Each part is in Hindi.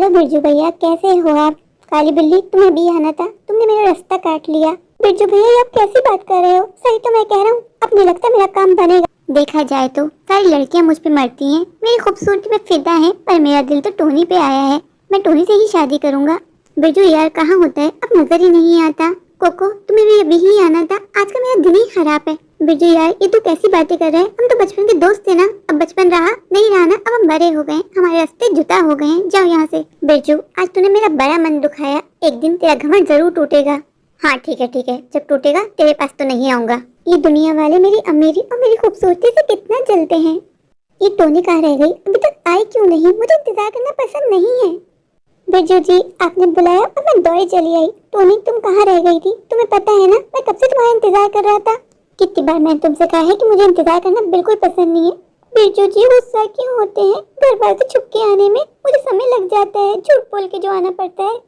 हेलो बिरजू भैया, कैसे हो आप? काली बिल्ली, तुम्हें भी आना था, तुमने मेरा रास्ता काट लिया। बिरजू भैया, ये आप कैसी बात कर रहे हो? सही तो मैं कह रहा हूँ, अब नहीं लगता मेरा काम बनेगा। देखा जाए तो सारी लड़कियां मुझ पे मरती हैं, मेरी खूबसूरती पे फिदा है, पर मेरा दिल तो टोनी पे आया है। मैं टोनी से ही शादी करूंगा। बिरजू यार कहाँ होता है, अब नजर ही नहीं आता। कोको, तुम्हें भी अभी ही आना था, आज का मेरा दिन ही खराब है। बिरजू यार, ये तो कैसी बातें कर रहे हैं, हम तो बचपन के दोस्त थे ना। अब बचपन रहा नहीं रहा ना, अब हम बड़े हो गए, हमारे रास्ते जुदा हो गए हैं। जाओ यहाँ से। बिरजू, आज तूने मेरा बड़ा मन दुखाया, एक दिन तेरा घमंड जरूर टूटेगा। हाँ ठीक है, जब टूटेगा तेरे पास तो नहीं आऊंगा। ये दुनिया वाले मेरी अमीरी और मेरी खूबसूरती से कितना जलते हैं। ये टोनी कहाँ रह गई, अभी तक आई क्यों नहीं? मुझे इंतजार करना पसंद नहीं है। बिरजू जी, आपने बुलाया और मैं दौड़ी चली आई। टोनी, तुम कहाँ रह गई थी? तुम्हें पता है ना, मैं कब से तुम्हारा इंतजार कर रहा था। कितनी बार मैंने तुमसे कहा है कि मुझे इंतजार करना बिल्कुल पसंद नहीं है। बिरजू जी, गुस्सा क्यों होते हैं? घर बार से छुप के आने में मुझे समय लग जाता है, झूठ बोल के जो आना पड़ता है।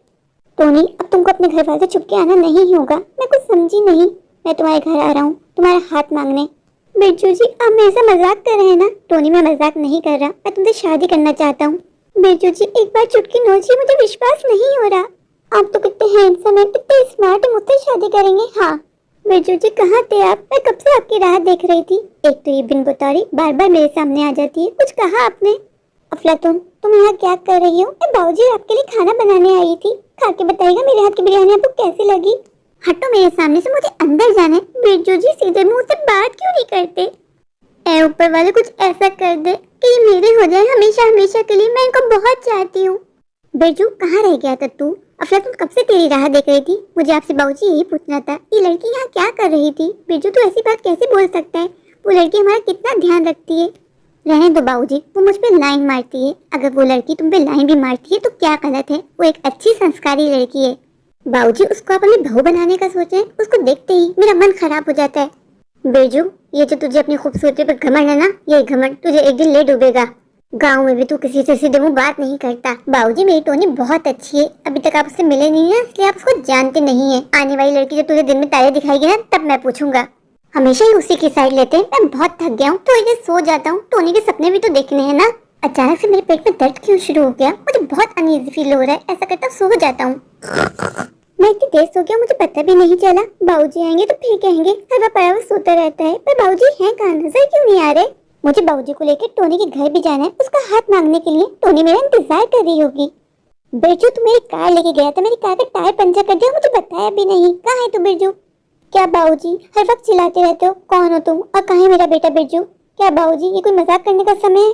टोनी, अब तुमको अपने घर वाले से छुप के आना नहीं होगा। मैं कुछ समझी नहीं। मैं तुम्हारे घर आ रहा हूँ, तुम्हारा हाथ मांगने। बिरजू जी, आप मेरे से मजाक कर रहे हैं ना? टोनी, मैं मजाक नहीं कर रहा, मैं तुमसे शादी करना चाहता हूँ। बिरजू जी, एक बार चुटकी नोचिए, मुझे विश्वास नहीं हो रहा। आप तो कितने हैंडसम हैं, कितने स्मार्ट हैं, मुझसे शादी करेंगे? हाँ। बिरजू जी, कहाँ थे आप? मैं कब से आपकी राह देख रही थी। एक तो ये बिन बुतारी बार बार मेरे सामने आ जाती है। कुछ कहा आपने? अफलातून, तुम यहाँ क्या कर रही हो? मैं बाबूजी आपके लिए खाना बनाने आई थी। खा के बताइएगा मेरे हाथ की बिरयानी आपको कैसी लगी। हटो मेरे सामने से, मुझे अंदर जाना है। बिरजू जी, सीधे मुंह से बात क्यों नहीं करते? ऐ ऊपर वाले, कुछ ऐसा कर दे कि ये मेरे हो जाए हमेशा हमेशा के लिए। मैं इनको बहुत चाहती हूँ। बिरजू, कहाँ रह गया था तू? अफलातून, कब से तेरी राह देख रही थी। मुझे आपसे बाबूजी यही पूछना था, ये लड़की यहाँ क्या कर रही थी? बिरजू, तू ऐसी बात कैसे बोल सकता है? वो लड़की हमारा कितना ध्यान रखती है। रहने दो बाबूजी, वो मुझ पे लाइन मारती है। अगर वो लड़की तुम पे लाइन भी मारती है तो क्या गलत है? वो एक अच्छी संस्कारी लड़की है। बाबूजी, उसको अपनी बहू बनाने का सोचे, उसको देखते ही मेरा मन खराब हो जाता है। बिरजू, ये जो तुझे अपनी खूबसूरती पर घमंड है ना, ये घमंड तुझे एक दिन ले डूबेगा। गांव में भी तू किसी से सीधे मुंह बात नहीं करता। बाबूजी, मेरी टोनी बहुत अच्छी है, अभी तक आप उससे मिले नहीं है, इसलिए आप उसको जानते नहीं है। आने वाली लड़की जब तुझे दिन में तारे दिखाएगी ना, तब मैं पूछूंगा। हमेशा ही उसी की साइड लेते हैं। मैं बहुत थक गया हूँ, तो इधर सो जाता हूँ। टोनी के सपने भी तो देखने हैं ना। अचानक से मेरे पेट में दर्द क्यों शुरू हो गया? मुझे बहुत अनईजी फील हो रहा है। ऐसा करता सो जाता हूँ। मैं इतनी देर सो गया, मुझे पता भी नहीं चला। बाबूजी आएंगे तो फिर कहेंगे हर बार सोता रहता है। पर बाबूजी हैं कहाँ, नजर क्यों नहीं आ रहे? मुझे बाबूजी को लेकर टोनी के घर भी जाना है, उसका हाथ मांगने के लिए। टोनी मेरा इंतजार कर रही होगी। बिरजू, तू मेरी कार लेके गया था, मेरी कार का टायर पंचर कर दिया, मुझे बताया भी नहीं। कहाँ है तू बिरजू? क्या बाबूजी, हर वक्त चिल्लाते रहते हो, कौन हो तुम और कहाँ है मेरा बेटा बिरजू? क्या बाबूजी, ये कोई मजाक करने का समय है?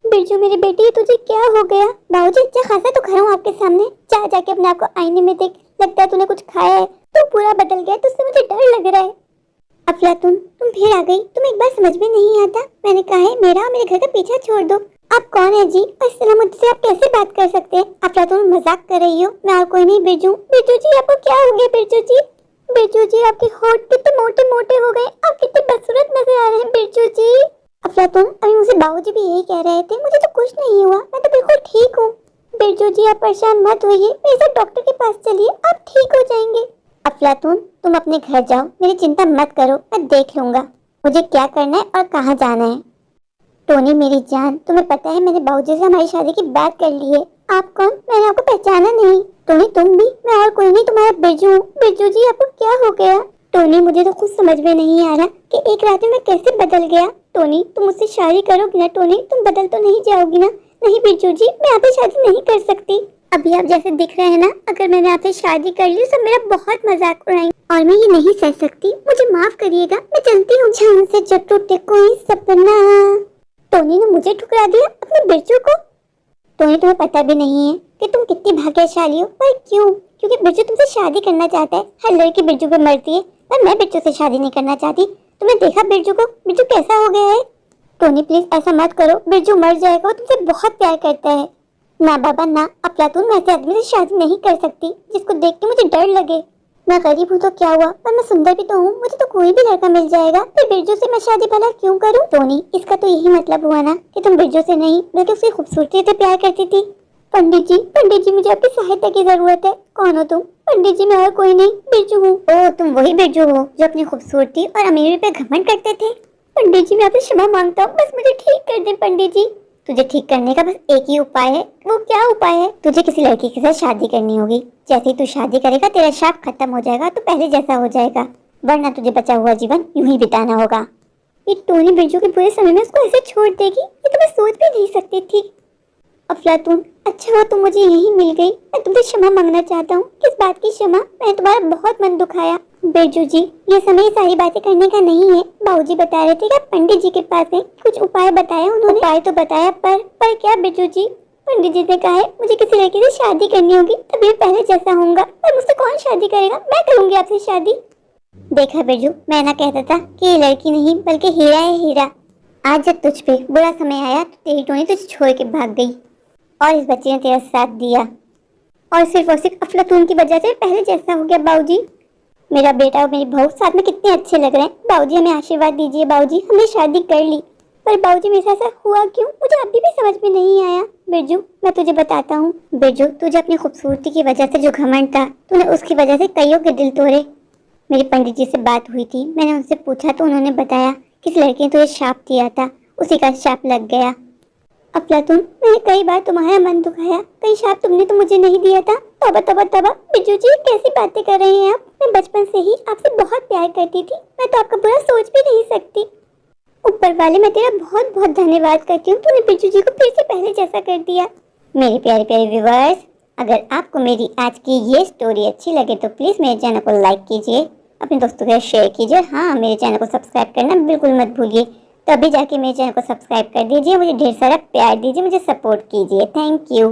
बिरजू मेरी बेटी, तुझे क्या हो गया? बाबूजी, अच्छा खासा तो खड़ा हूँ आपके सामने। जा जाके अपने आप को आईने में देख, लगता है तूने कुछ खाया है। तू पूरा बदल गया, तुझसे मुझे डर लग रहा है। अफलातून, तुम फिर आ गई। तुम एक बार समझ में नहीं आता, मैंने कहा है मेरा और मेरे घर का पीछा छोड़ दो। आप कौन है जी, और इस तरह मुझसे आप कैसे बात कर सकते हैं? अफलातून, मजाक कर रही हो, मैं और कोई नहीं। बिरजू, बिरजू जी, आपको क्या हो गया? बिरजू जी, बिरजू जी, आपके होंठ कितने मोटे मोटे हो गए, आप कितने बदसूरत नजर आ रहे हैं बिरजू जी। अफलातून, अभी मुझसे बाबूजी भी यही कह रहे थे, मुझे तो कुछ नहीं हुआ, मैं तो बिल्कुल ठीक हूँ। बिरजू जी, आप परेशान मत होइए, मेरे साथ डॉक्टर के पास चलिए, आप ठीक हो जाएंगे। अफलातून, तुम अपने घर जाओ, मेरी चिंता मत करो, मैं देख लूंगा मुझे क्या करना है और कहाँ जाना है। टोनी मेरी जान, तुम्हें पता है मैंने बाबूजी से हमारी शादी की बात कर ली है। आप कौन? मैंने आपको पहचाना नहीं। टोनी, तुम भी? मैं और कोई नहीं, तुम्हारा बिरजू। बिरजू जी, आपको क्या हो गया? टोनी, मुझे तो कुछ समझ में नहीं आ रहा कि एक रात में मैं कैसे बदल गया। टोनी, तुम मुझसे शादी करोगी ना? टोनी, तुम बदल तो नहीं जाओगी ना? नहीं बिरजू जी, मैं आपसे शादी नहीं कर सकती। अभी आप जैसे दिख रहे हैं ना, अगर मैंने आपसे शादी कर ली तो मेरा बहुत मजाक उड़ाएंगे और मैं ये नहीं सह सकती। मुझे माफ करिएगा, मैं चलती हूँ। जहाँ से जब टूटे कोई सपना। टोनी ने मुझे ठुकरा दिया, अपने बिरजू को। टोनी, तुम्हें पता भी नहीं है कि तुम कितनी भाग्यशाली हो। पर क्यों? क्योंकि बिरजू तुमसे शादी करना चाहता है। हर लड़की बिरजू पे मरती है, पर मैं बिरजू से शादी नहीं करना चाहती। तुमने देखा बिरजू को, बिरजू कैसा हो गया है? टोनी प्लीज ऐसा मत करो, बिरजू मर जाएगा, वो तुमसे बहुत प्यार करता है। ना बाबा ना, अफलातून, मैं ऐसे आदमी से शादी नहीं कर सकती जिसको देख के मुझे डर लगे। मैं गरीब हूँ तो क्या हुआ, पर मैं सुंदर भी तो हूँ, मुझे तो कोई भी लड़का मिल जाएगा। फिर बिरजू से मैं शादी भला क्यों करूँ? टोनी, इसका तो यही मतलब हुआ ना कि तुम बिरजू से नहीं बल्कि उसकी खूबसूरती से प्यार करती थी। पंडित जी, मुझे आपकी सहायता की जरूरत है। कौन हो तुम? पंडित जी, मैं और कोई नहीं, बिरजू हूँ। ओह, तुम वही बिरजू हो जो अपनी खूबसूरती और अमीरी पे घमंड करते थे। पंडित जी, मैं आपसे क्षमा मांगता हूँ, बस मुझे ठीक कर दें पंडित जी। तुझे ठीक करने का बस एक ही उपाय है। वो क्या उपाय है? तुझे किसी लड़की के साथ शादी करनी होगी। जैसे ही तू शादी करेगा तेरा शाप खत्म हो जाएगा, तो पहले जैसा हो जाएगा, वरना तुझे बचा हुआ जीवन यूं ही बिताना होगा। ये टोनी बिरजू के बुरे समय में उसको ऐसे छोड़ देगी, ये तो मैं सोच भी नहीं सकती थी। अफलातून, अच्छा हुआ तुम मुझे यहीं मिल गई। मैं तुमसे क्षमा मांगना चाहता हूँ। किस बात की क्षमा? मैंने तुम्हारा बहुत मन दुखाया। बिरजू जी, ये समय सारी बातें करने का नहीं है। बाबूजी बता रहे थे कि आप पंडित जी के पास गए, कुछ उपाय बताया उन्होंने। उपाय तो बताया, पर क्या बिरजू जी? पंडित जी ने कहा है मुझे किसी लड़की से शादी करनी होगी, तभी पहले जैसा होऊंगा। पर मुझसे कौन शादी करेगा? मैं करूंगी आपसे शादी। देखा बिरजू, मैं ना कहता था कि ये लड़की नहीं बल्कि हीरा है, हीरा। आज जब तुझ पे बुरा समय आया तो तेरी टोनी तुझे छोड़ के भाग गई और इस बच्चे ने तेरा साथ दिया, और सिर्फ अफलातून की वजह से पहले जैसा हो गया। बाबूजी, मेरा बेटा और मेरी बहू साथ में कितने अच्छे लग रहे हैं। बाबूजी हमें आशीर्वाद दीजिए। बाबूजी, हमने शादी कर ली, पर बाबूजी मेरे साथ ऐसा हुआ क्यों? मुझे अभी भी समझ में नहीं आया। बिरजू, मैं तुझे बताता हूँ। बिरजू, तुझे अपनी खूबसूरती की वजह से जो घमंड था, तूने उसकी वजह से कईयों के दिल तोड़े। मेरे पंडित जी से बात हुई थी, मैंने उनसे पूछा तो उन्होंने बताया किस लड़की ने तुझे शाप दिया था, उसी का शाप लग गया। अफलातून, मैंने कई बार तुम्हारा मन दुखाया, कई शाप तुमने तो मुझे नहीं दिया था। तौबा तौबा तौबा। बिरजू जी, कैसी बातें कर रहे हैं आप? मैं बचपन से ही आपसे बहुत प्यार करती थी, मैं तो आपका बुरा सोच भी नहीं सकती। ऊपर वाले, मैं तेरा बहुत बहुत धन्यवाद करती हूँ, तूने बिरजू जी को फिर से पहले जैसा कर दिया। मेरे प्यारे प्यारे व्यूअर्स, अगर आपको मेरी आज की ये स्टोरी अच्छी लगे तो प्लीज़ मेरे चैनल को लाइक कीजिए, अपने दोस्तों के साथ शेयर कीजिए। हाँ, मेरे चैनल को सब्सक्राइब करना बिल्कुल मत भूलिए। तभी जाके मेरे चैनल को सब्सक्राइब कर दीजिए, मुझे ढेर सारा प्यार दीजिए, मुझे सपोर्ट कीजिए। Thank you.